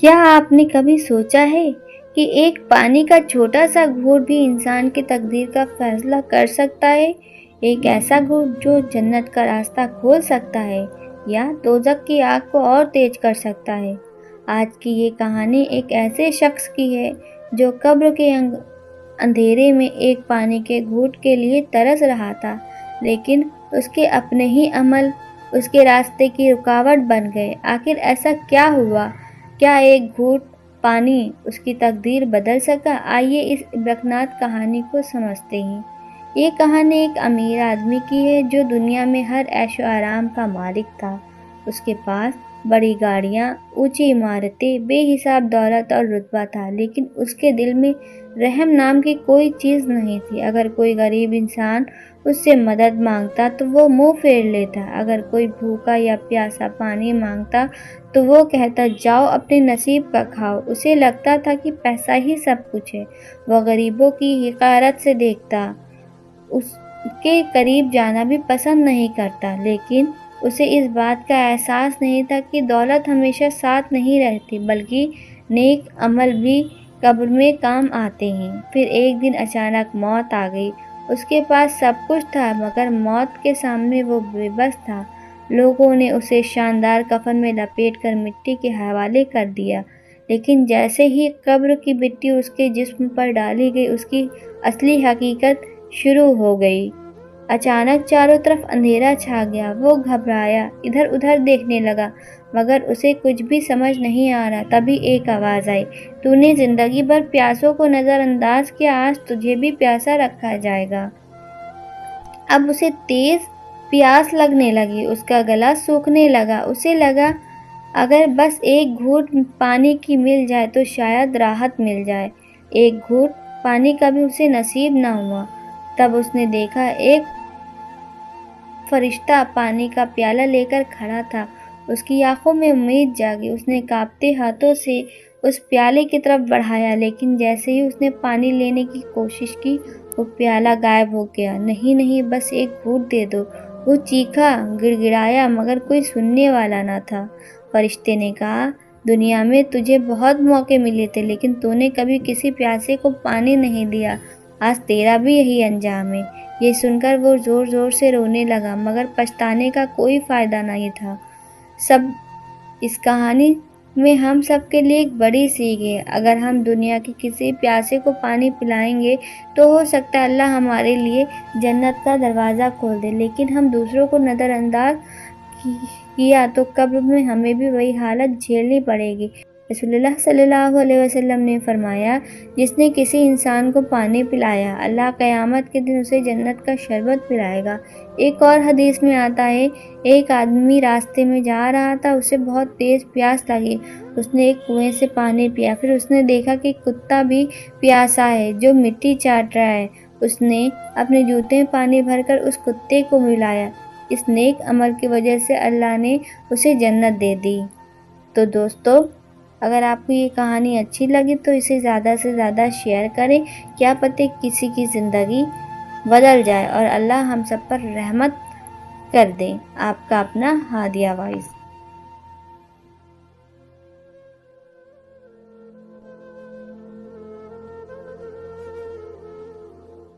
کیا آپ نے کبھی سوچا ہے کہ ایک پانی کا چھوٹا سا گھونٹ بھی انسان کی تقدیر کا فیصلہ کر سکتا ہے؟ ایک ایسا گھونٹ جو جنت کا راستہ کھول سکتا ہے یا دوزخ کی آگ کو اور تیز کر سکتا ہے۔ آج کی یہ کہانی ایک ایسے شخص کی ہے جو قبر کے اندھیرے میں ایک پانی کے گھونٹ کے لیے ترس رہا تھا، لیکن اس کے اپنے ہی عمل اس کے راستے کی رکاوٹ بن گئے۔ آخر ایسا کیا ہوا؟ کیا ایک گھونٹ پانی اس کی تقدیر بدل سکا؟ آئیے اس عبرتناک کہانی کو سمجھتے ہیں۔ یہ کہانی ایک امیر آدمی کی ہے جو دنیا میں ہر عیش و آرام کا مالک تھا۔ اس کے پاس بڑی گاڑیاں، اونچی عمارتیں، بے حساب دولت اور رتبہ تھا، لیکن اس کے دل میں رحم نام کی کوئی چیز نہیں تھی۔ اگر کوئی غریب انسان اس سے مدد مانگتا تو وہ منہ پھیر لیتا۔ اگر کوئی بھوکا یا پیاسا پانی مانگتا تو وہ کہتا جاؤ اپنے نصیب کا کھاؤ۔ اسے لگتا تھا کہ پیسہ ہی سب کچھ ہے۔ وہ غریبوں کی حقارت سے دیکھتا، اس کے قریب جانا بھی پسند نہیں کرتا، لیکن اسے اس بات کا احساس نہیں تھا کہ دولت ہمیشہ ساتھ نہیں رہتی، بلکہ نیک عمل بھی قبر میں کام آتے ہیں۔ پھر ایک دن اچانک موت آ گئی۔ اس کے پاس سب کچھ تھا، مگر موت کے سامنے وہ بے بس تھا۔ لوگوں نے اسے شاندار کفن میں لپیٹ کر مٹی کے حوالے کر دیا، لیکن جیسے ہی قبر کی مٹی اس کے جسم پر ڈالی گئی، اس کی اصلی حقیقت شروع ہو گئی۔ اچانک چاروں طرف اندھیرا چھا گیا۔ وہ گھبرایا، ادھر ادھر دیکھنے لگا، مگر اسے کچھ بھی سمجھ نہیں آ رہا۔ تبھی ایک آواز آئی، تو نے زندگی بھر پیاسوں کو نظر انداز کیا، آج تجھے بھی پیاسا رکھا جائے گا۔ اب اسے تیز پیاس لگنے لگی، اس کا گلا سوکھنے لگا۔ اسے لگا اگر بس ایک گھونٹ پانی کی مل جائے تو شاید راحت مل جائے۔ ایک گھونٹ پانی کا بھی اسے نصیب نہ ہوا۔ تب اس نے دیکھا ایک فرشتہ پانی کا پیالہ لے کر کھڑا تھا۔ اس کی آنکھوں میں امید جاگی۔ اس نے کانپتے ہاتھوں سے اس پیالے کی طرف بڑھایا، لیکن جیسے ہی اس نے پانی لینے کی کوشش کی، وہ پیالہ غائب ہو گیا۔ نہیں نہیں، بس ایک گھونٹ دے دو، وہ چیخا، گڑ گڑایا، مگر کوئی سننے والا نہ تھا۔ فرشتے نے کہا، دنیا میں تجھے بہت موقع ملے تھے، لیکن تو نے کبھی کسی پیاسے کو پانی نہیں دیا۔ آج تیرا بھی یہی انجام ہے۔ یہ سن کر وہ زور زور سے رونے لگا، مگر پچھتانے کا کوئی فائدہ نہیں تھا۔ اس کہانی میں ہم سب کے لیے ایک بڑی سیکھ ہے۔ اگر ہم دنیا کے کسی پیاسے کو پانی پلائیں گے تو ہو سکتا ہے اللہ ہمارے لیے جنت کا دروازہ کھول دے، لیکن ہم دوسروں کو نظر انداز کیا تو قبر میں ہمیں بھی وہی حالت جھیلنی پڑے گی۔ رسول اللہ صلی اللہ علیہ وسلم نے فرمایا، جس نے کسی انسان کو پانی پلایا، اللہ قیامت کے دن اسے جنت کا شربت پلائے گا۔ ایک اور حدیث میں آتا ہے، ایک آدمی راستے میں جا رہا تھا، اسے بہت تیز پیاس لگی۔ اس نے ایک کنویں سے پانی پیا، پھر اس نے دیکھا کہ کتا بھی پیاسا ہے جو مٹی چاٹ رہا ہے۔ اس نے اپنے جوتے میں پانی بھر کر اس کتے کو پلایا۔ اس نیک عمل کی وجہ سے اللہ نے اسے جنت دے دی۔ تو دوستو، اگر آپ کو یہ کہانی اچھی لگی تو اسے زیادہ سے زیادہ شیئر کریں۔ کیا پتہ کسی کی زندگی بدل جائے اور اللہ ہم سب پر رحمت کر دے۔ آپ کا اپنا ہادیہ وائس۔